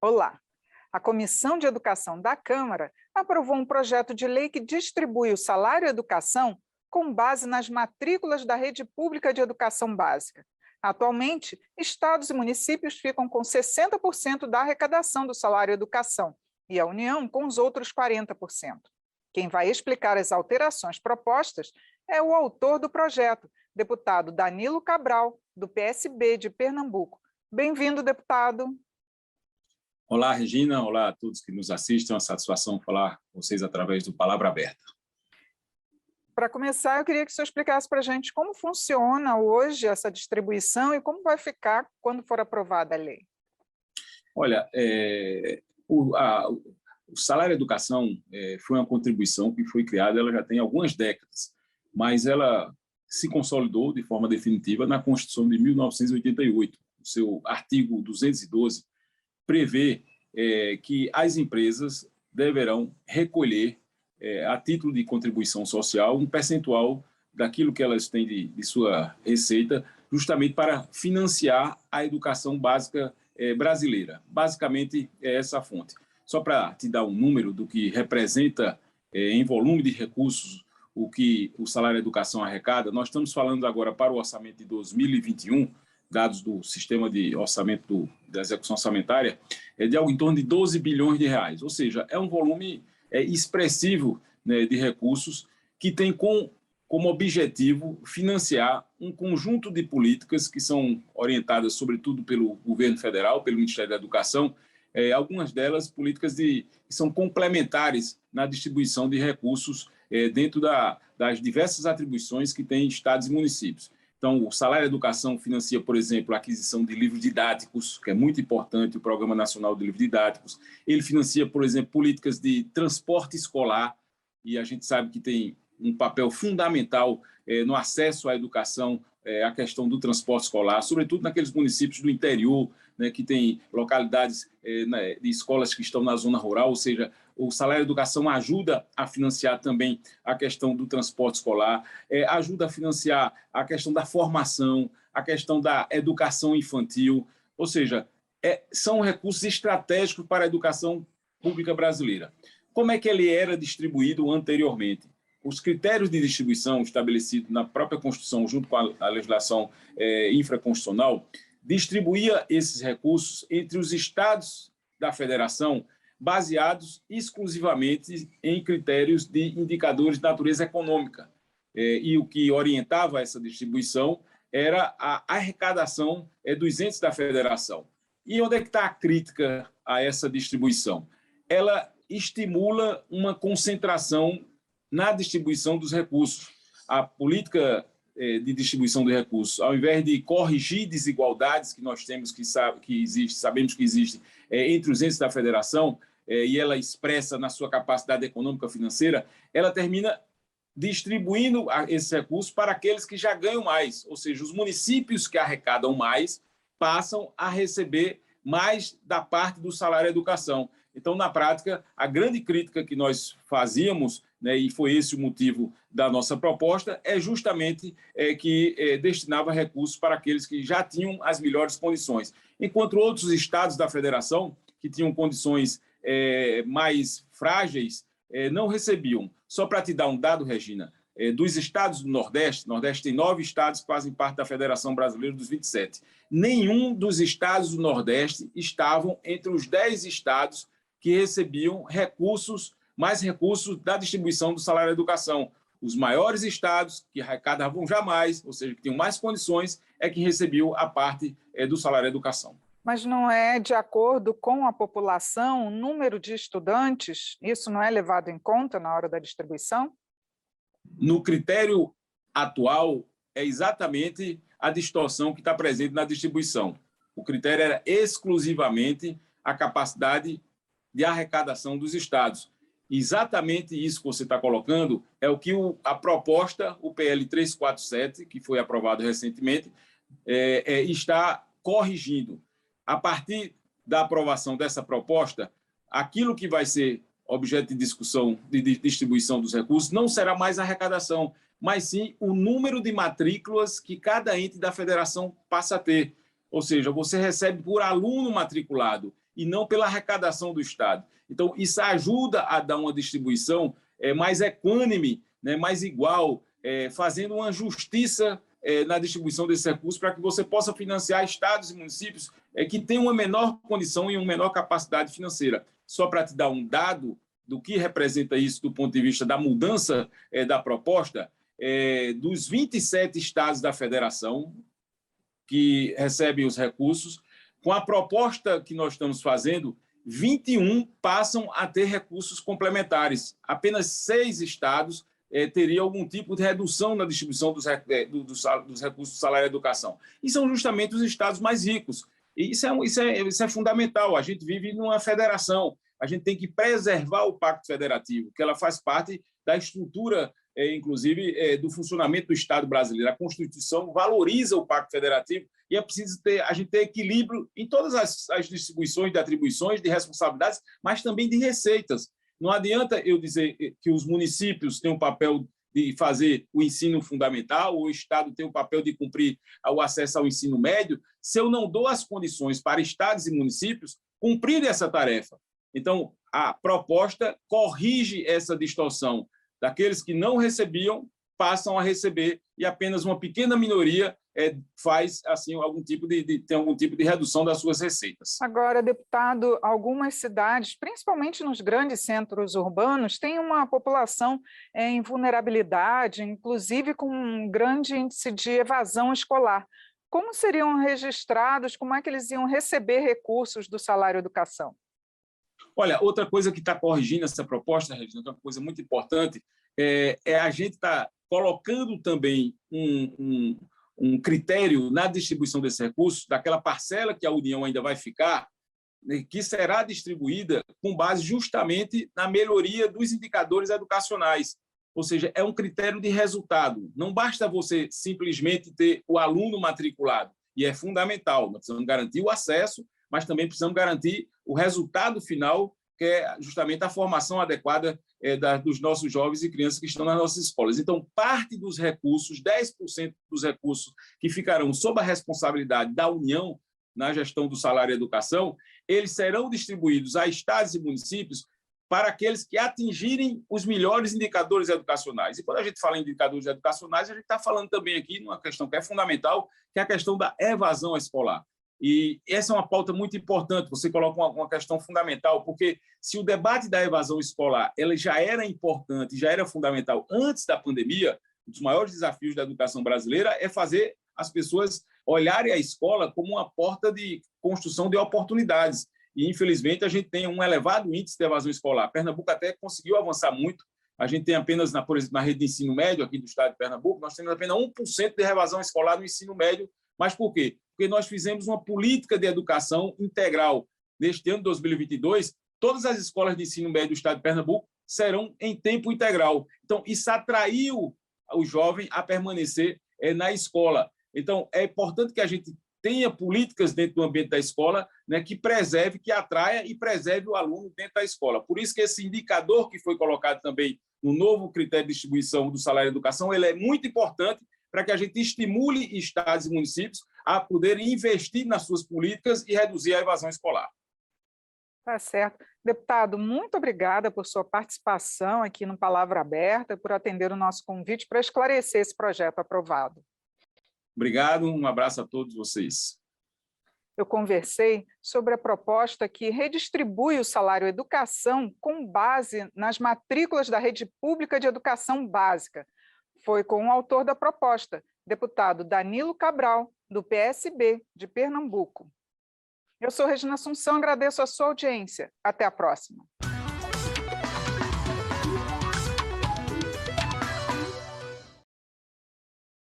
Olá! A Comissão de Educação da Câmara aprovou um projeto de lei que distribui o salário educação com base nas matrículas da rede pública de educação básica. Atualmente, estados e municípios ficam com 60% da arrecadação do salário educação e a União com os outros 40%. Quem vai explicar as alterações propostas é o autor do projeto, deputado Danilo Cabral, do PSB de Pernambuco. Bem-vindo, deputado. Olá, Regina. Olá a todos que nos assistem. É uma satisfação falar com vocês através do Palavra Aberta. Para começar, eu queria que o senhor explicasse para a gente como funciona hoje essa distribuição e como vai ficar quando for aprovada a lei. Olha, o salário educação foi uma contribuição que foi criada, ela já tem algumas décadas, mas ela se consolidou de forma definitiva na Constituição de 1988. O seu artigo 212 prevê que as empresas deverão recolher, a título de contribuição social, um percentual daquilo que elas têm de sua receita, justamente para financiar a educação básica brasileira. Basicamente, é essa a fonte. Só para te dar um número do que representa em volume de recursos o que o salário educação arrecada, nós estamos falando agora para o orçamento de 2021, dados do sistema de orçamento da execução orçamentária, de algo em torno de 12 bilhões de reais. Ou seja, é um volume expressivo, né, de recursos que tem como objetivo financiar um conjunto de políticas que são orientadas, sobretudo, pelo governo federal, pelo Ministério da Educação, algumas delas políticas que são complementares na distribuição de recursos dentro das diversas atribuições que têm estados e municípios. Então, o salário educação financia, por exemplo, a aquisição de livros didáticos, que é muito importante, o Programa Nacional de Livros Didáticos. Ele financia, por exemplo, políticas de transporte escolar, e a gente sabe que tem um papel fundamental no acesso à educação, a questão do transporte escolar, sobretudo naqueles municípios do interior, né, que tem localidades de escolas que estão na zona rural, ou seja, o salário educação ajuda a financiar também a questão do transporte escolar, ajuda a financiar a questão da formação, a questão da educação infantil, ou seja, são recursos estratégicos para a educação pública brasileira. Como é que ele era distribuído anteriormente? Os critérios de distribuição estabelecidos na própria Constituição, junto com a legislação infraconstitucional, distribuía esses recursos entre os estados da federação, baseados exclusivamente em critérios de indicadores de natureza econômica. E o que orientava essa distribuição era a arrecadação dos entes da federação. E onde é que está a crítica a essa distribuição? Ela estimula uma concentração na distribuição dos recursos. A política de distribuição de recursos, ao invés de corrigir desigualdades que nós temos, sabemos que existem entre os entes da federação, e ela expressa na sua capacidade econômica financeira, ela termina distribuindo esses recursos para aqueles que já ganham mais, ou seja, os municípios que arrecadam mais passam a receber mais da parte do salário educação. Então, na prática, a grande crítica que nós fazíamos, né, e foi esse o motivo da nossa proposta, é justamente que destinava recursos para aqueles que já tinham as melhores condições, enquanto outros estados da federação, que tinham condições mais frágeis, não recebiam. Só para te dar um dado, Regina, dos estados do Nordeste, tem 9 estados que fazem parte da Federação Brasileira dos 27. Nenhum dos estados do Nordeste estavam entre os 10 estados que recebiam mais recursos da distribuição do salário educação. Os maiores estados, que arrecadavam jamais, ou seja, que tinham mais condições, é que recebiam a parte do salário educação. Mas não é de acordo com a população, o número de estudantes? Isso não é levado em conta na hora da distribuição? No critério atual, é exatamente a distorção que está presente na distribuição. O critério era exclusivamente a capacidade de arrecadação dos estados. Exatamente isso que você está colocando é o que a proposta, o PL 347, que foi aprovado recentemente, está corrigindo. A partir da aprovação dessa proposta, aquilo que vai ser objeto de discussão de distribuição dos recursos não será mais a arrecadação, mas sim o número de matrículas que cada ente da federação passa a ter. Ou seja, você recebe por aluno matriculado. e não pela arrecadação do Estado. Então, isso ajuda a dar uma distribuição mais equânime, né, mais igual, fazendo uma justiça na distribuição desses recursos para que você possa financiar estados e municípios que têm uma menor condição e uma menor capacidade financeira. Só para te dar um dado do que representa isso do ponto de vista da mudança da proposta, dos 27 estados da federação que recebem os recursos, com a proposta que nós estamos fazendo, 21 passam a ter recursos complementares. Apenas 6 estados teriam algum tipo de redução na distribuição dos recursos do salário e educação. E são justamente os estados mais ricos. E isso é fundamental. A gente vive numa federação. A gente tem que preservar o Pacto Federativo, que ela faz parte da estrutura, inclusive, do funcionamento do Estado brasileiro. A Constituição valoriza o Pacto Federativo e é preciso a gente ter equilíbrio em todas as distribuições de atribuições, de responsabilidades, mas também de receitas. Não adianta eu dizer que os municípios têm o papel de fazer o ensino fundamental, o Estado tem o papel de cumprir o acesso ao ensino médio, se eu não dou as condições para estados e municípios cumprirem essa tarefa. Então, a proposta corrige essa distorção. Daqueles que não recebiam, passam a receber, e apenas uma pequena minoria faz assim, tem algum tipo de redução das suas receitas. Agora, deputado, algumas cidades, principalmente nos grandes centros urbanos, têm uma população em vulnerabilidade, inclusive com um grande índice de evasão escolar. Como seriam registrados, como é que eles iam receber recursos do salário educação? Olha, outra coisa que está corrigindo essa proposta, Regina, uma coisa muito importante, a gente está colocando também um critério na distribuição desses recursos, daquela parcela que a União ainda vai ficar, né, que será distribuída com base justamente na melhoria dos indicadores educacionais. Ou seja, é um critério de resultado. Não basta você simplesmente ter o aluno matriculado, e é fundamental, nós precisamos garantir o acesso, mas também precisamos garantir o resultado final, que é justamente a formação adequada dos nossos jovens e crianças que estão nas nossas escolas. Então, parte dos recursos, 10% dos recursos que ficarão sob a responsabilidade da União na gestão do salário e educação, eles serão distribuídos a estados e municípios para aqueles que atingirem os melhores indicadores educacionais. E quando a gente fala em indicadores educacionais, a gente está falando também aqui numa questão que é fundamental, que é a questão da evasão escolar. E essa é uma pauta muito importante, você coloca uma questão fundamental, porque se o debate da evasão escolar ela já era importante, já era fundamental antes da pandemia, um dos maiores desafios da educação brasileira é fazer as pessoas olharem a escola como uma porta de construção de oportunidades. E, infelizmente, a gente tem um elevado índice de evasão escolar. Pernambuco até conseguiu avançar muito. A gente tem apenas, por exemplo, na rede de ensino médio aqui do estado de Pernambuco, nós temos apenas 1% de evasão escolar no ensino médio. Mas por quê? Porque nós fizemos uma política de educação integral. Neste ano de 2022, todas as escolas de ensino médio do estado de Pernambuco serão em tempo integral. Então, isso atraiu o jovem a permanecer na escola. Então, é importante que a gente tenha políticas dentro do ambiente da escola, né, que preserve, que atraia e preserve o aluno dentro da escola. Por isso que esse indicador que foi colocado também no novo critério de distribuição do salário de educação, ele é muito importante para que a gente estimule estados e municípios a poderem investir nas suas políticas e reduzir a evasão escolar. Tá certo. Deputado, muito obrigada por sua participação aqui no Palavra Aberta, por atender o nosso convite para esclarecer esse projeto aprovado. Obrigado, um abraço a todos vocês. Eu conversei sobre a proposta que redistribui o salário educação com base nas matrículas da rede pública de educação básica. Foi com o autor da proposta, deputado Danilo Cabral, do PSB de Pernambuco. Eu sou Regina Assunção, agradeço a sua audiência. Até a próxima.